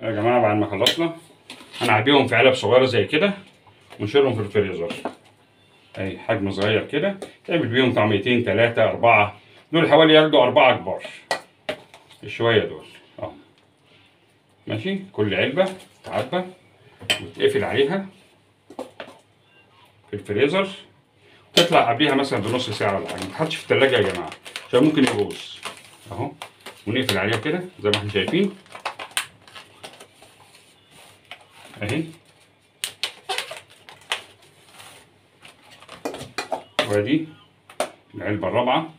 يا جماعه بعد ما خلصنا هنعبيهم في علب صغيره زي كده ونشيلهم في الفريزر. اي حجم صغير كده تعمل بيهم طعميتين 3 4. دول حوالي ياخدوا 4 كبار الشويه دول اهو. ماشي. كل علبه تعبى وتقفل عليها في الفريزر، تطلع قبليها مثلا بنص ساعه ولا حاجه. ما تحطش في الثلاجه يا جماعه عشان ممكن يبوظ اهو. ونقفل عليها كده زي ما احنا شايفين اهي. وادي العلبه الرابعه،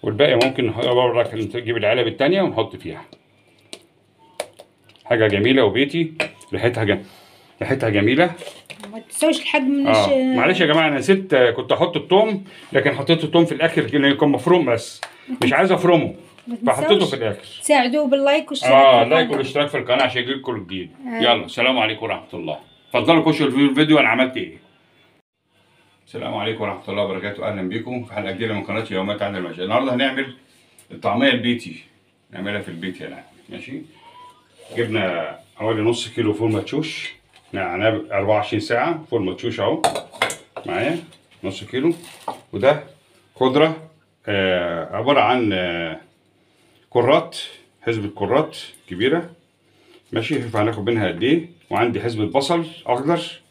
والباقي ممكن اوريك تجيب العلب التانية ونحط فيها. حاجه جميله وبيتي ريحتها جميله. ما تنسوش الحجم من معلش يا جماعه انا نسيت، كنت احط التوم لكن حطيت التوم في الاخر لانه يكون مفروم بس مش عايز افرمه فحطيته في الاخر. تساعدوه باللايك والاشتراك لايك والاشتراك في القناه عشان يجيلكم كل جديد. يلا السلام عليكم ورحمه الله. اتفضلوا خشوا الفيديو انا عملت ايه. السلام عليكم ورحمه الله وبركاته. اهلا بيكم في حلقه جديده من قناه يوميات عند المشاهد. النهارده هنعمل الطعميه البيتي، نعملها في البيت هنا. ماشي. جبنا حوالي نص كيلو فول مدشوش، نعناع 24 ساعه فول مدشوش اهو معايا نص كيلو. وده خضره عباره عن كرات، حزبه كرات كبيره. ماشي. شوف هناخد منها قد ايه. وعندي حزبه بصل اخضر.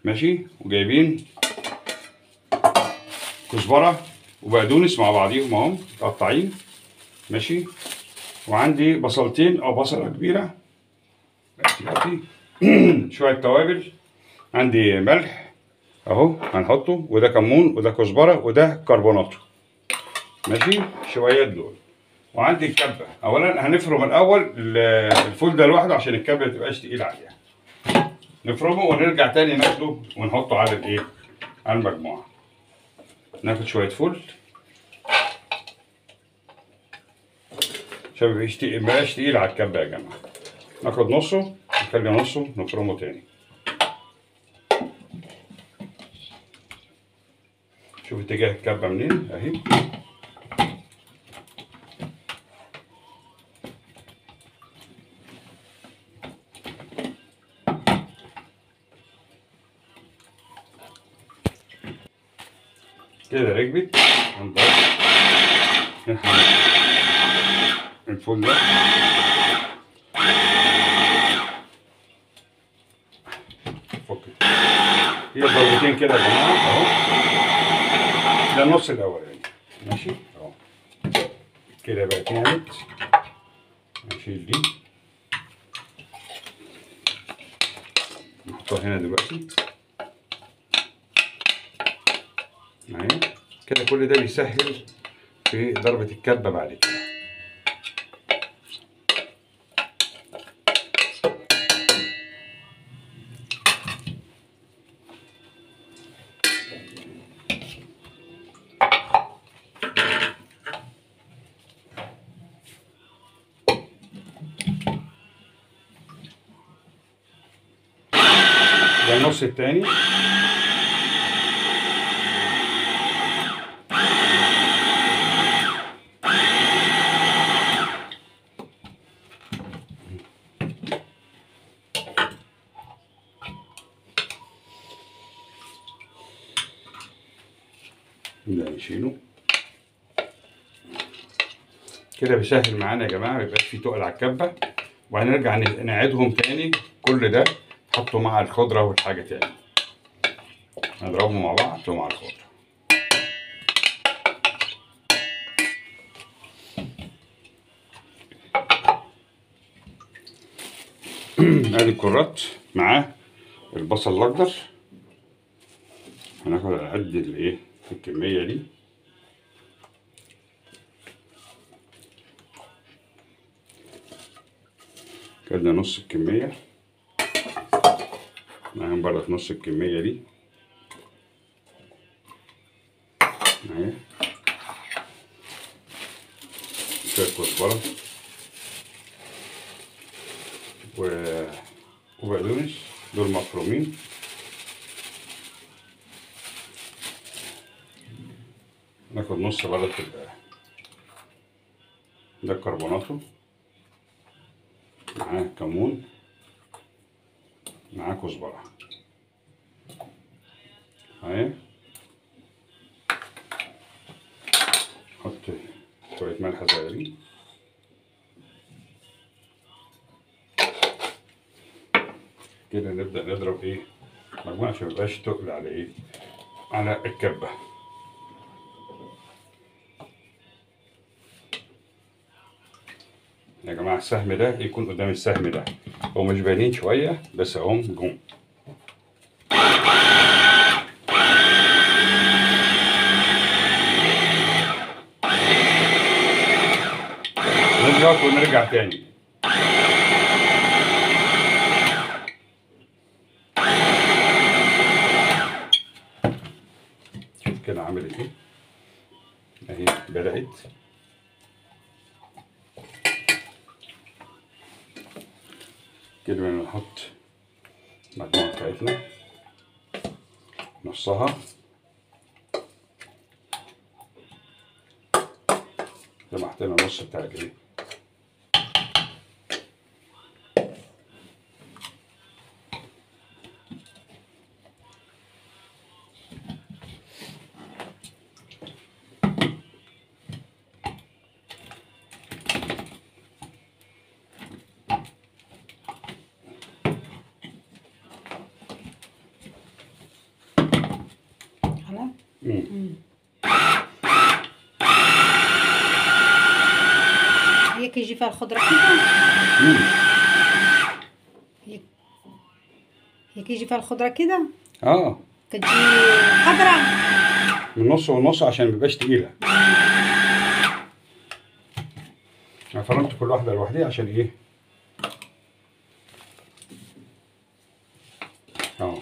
ماشي. وجايبين كزبره وبقدونس مع بعضيهم اهو متقطعين. ماشي. وعندي بصلتين او بصله كبيره شويه توابل. عندي ملح اهو هنحطه، وده كمون وده كزبره وده كربوناتو. ماشي. شويات دول. وعندي الكبه. اولا هنفرم الاول الفول ده لوحده عشان الكبه ما تبقاش تقيله عليها. نفرمه ونرجع تاني ناخده ونحطه على الايه، على المجموعه. ناخد شويه فول عشان ما يبقاش تقيل على الكبه يا جماعه. ناخد نصه نخلي نصه نفرمه تاني. شوف اتجاه الكبه منين اهي. كده ركبت. هنضرب الفول ده فك. هي ضربتين كده يا جماعه اهو. ده النص الاولاني. ماشي اهو كده بقى اتنقلت. هنشيل دي نحطها هنا دلوقتي معايا كده. كل ده بيسهل في ضربة الكبة بعد كده. ده النص التاني. ده نشيله كده بيسهل معانا يا جماعه، ميبقاش فيه تقل على الكبه. وهنرجع نعيدهم تاني. كل ده نحطه مع الخضره والحاجه تاني، نضربهم مع بعض ومع الخضره. ادي الكرات معاه البصل الاخضر. هناخد على قد الايه الكميه دي. كده نص الكميه معاهم برضه نص الكميه دي معايا. شويه كزبره وبقدونس دول مفرومين. ناخد نص غلط ده الكربوناتو معاه كمون، معاه كزبرة اهي. حط شوية ملح صغيرين كده. نبدأ نضرب ايه مجموعة عشان ميبقاش تقل على ايه، على الكبة. يا جماعة السهم ده يكون قدام السهم ده، هو مش باينين شوية بس اهم جم. نضغط ونرجع تاني. شوف كده عملت ايه اهي، بدأت. كده نحط المجموعة بتاعتنا نصها زي ما حطينا النص بتاع الايه. خلاص. هي كيجي فيها الخضرة كده. هي كيجي فيها الخضرة كده. كتجي خضرة من نص ونص عشان ميبقاش تقيلة. انا فرمت كل واحدة لوحديها عشان ايه اهو.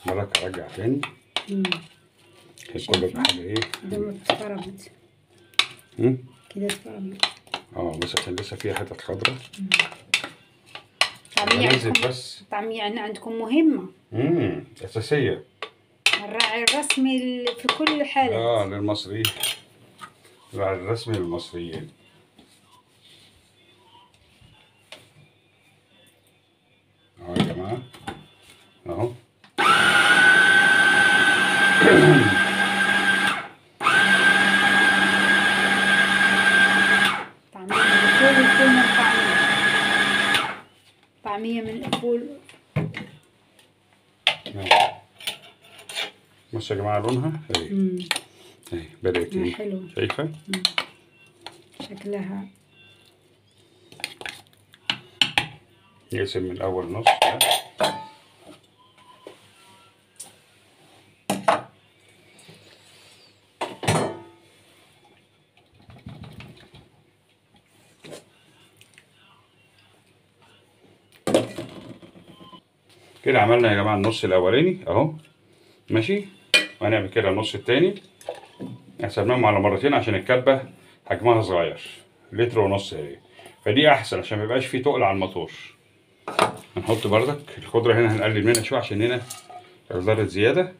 برك ارجع تاني. كل حاجة ايه كده اتفرمت كده اتفرمت. بس عشان لسه فيها حتت خضرا. طعمية ننزل عندكم، بس. طعمية عندكم مهمة. أساسية. الراعي الرسمي في كل حالة. للمصريين، الراعي الرسمي للمصريين. اهو يا جماعة اهو. طعمية من الفول. بصوا يا جماعة لونها اهي اهي بدأت ايه حلوة. شايفة شكلها يقسم من أول نص كده. عملنا يا جماعة النص الأولاني أهو ماشي، وهنعمل كده النص التاني. قسمناهم على مرتين عشان الكبة حجمها صغير، لتر ونص اهي، فدي أحسن عشان ميبقاش فيه تقل على الموتور. هنحط بردك الخضرة هنا، هنقلل منها شوية عشان هنا خضرت زيادة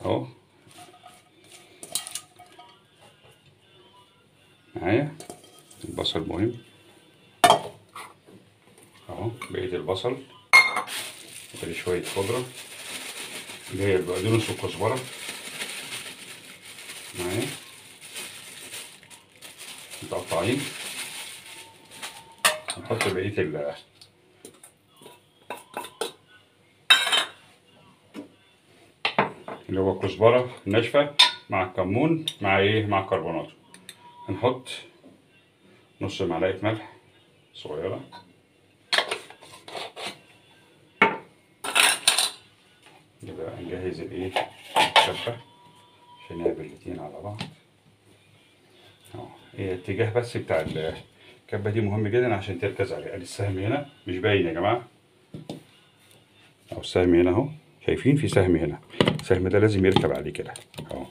اهو. معايا البصل مهم اهو، بقية البصل ادي شوية خضرة اللي هي البقدونس والكزبرة معايا متقطعين. نحط بقية اللي هو الكزبرة الناشفة مع الكمون مع ايه، مع الكربونات. هنحط نص معلقة ملح صغيرة كده. نجهز الايه الكبة عشان نعمل الاتنين على بعض اهو. الاتجاه بس بتاع الكبة دي مهم جدا عشان تركز عليه. ادي السهم هنا مش باين يا جماعة اهو، السهم هنا اهو، شايفين في سهم هنا، السهم ده لازم يركب عليه كده اهو.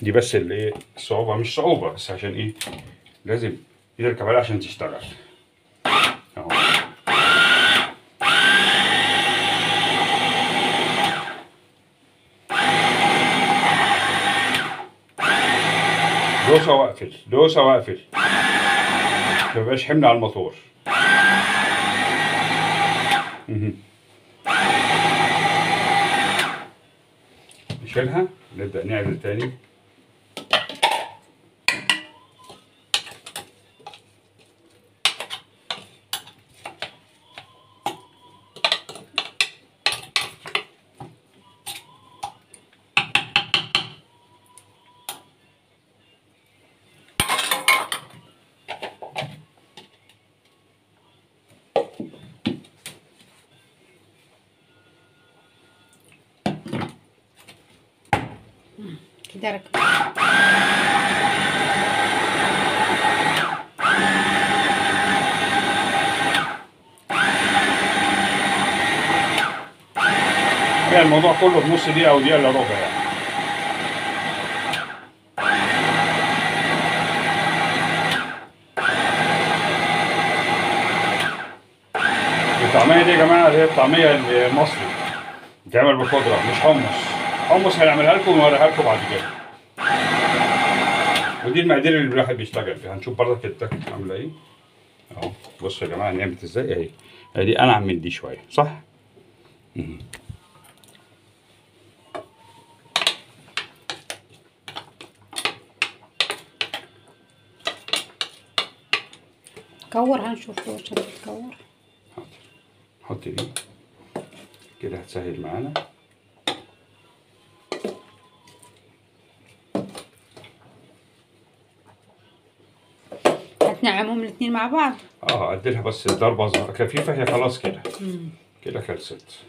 دي بس الايه الصعوبة، مش صعوبة بس عشان ايه لازم يركب عليه عشان تشتغل اهو. دوسة واقفل، دوسة واقفل. ميبقاش حمل على الموتور. نشيلها نبدأ نعدل تاني. كده ركب. يعني الموضوع كله في نص دقيقة أو دقيقة إلا ربع يعني. الطعمية دي يا جماعة هي الطعمية المصري، بتتعمل بخضرة مش حمص. حمص هنعملها لكم ونوريها لكم بعد كده. ودي المقادير اللي الواحد بيشتغل فيها. هنشوف برضك التكة عاملة إيه. أهو بصوا يا جماعة نعمت إزاي أهي. دي أنعم من دي شوية صح؟ كور هنشوف عشان تتكور. حاضر. حط دي كده هتسهل معانا. هتنعمهم الاتنين مع بعض. اديلها بس ضربة خفيفة هي خلاص كده. كده خلصت.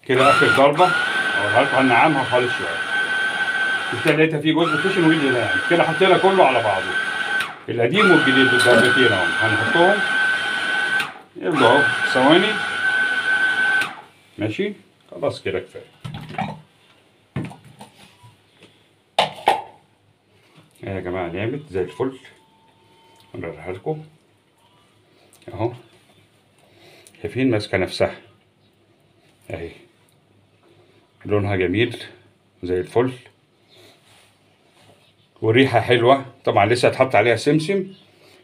كده اخر ضربة اقولها لكم. هنعمها خالص شوية. كده لقيتها في جزء خشن وجزء ناعم. كده حطينا كله على بعضه. القديم والجديد بالضربتين اهو. هنحطهم يبقوا اهو ثواني. ماشي خلاص كده كفاية. يا جماعة نعمت زي الفل. نوريها لكم اهو. شايفين ماسكة نفسها اهي. لونها جميل زي الفل والريحة حلوة. طبعا لسه هتحط عليها سمسم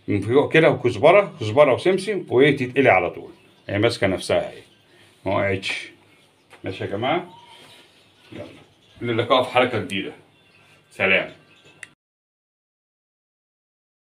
من فوق كده وكزبرة. كزبرة وسمسم وايه تتقلي على طول. هي ماسكة نفسها اهي ما وقعتش. ماشي يا جماعة. يلا للقاء في حلقة جديدة. سلام.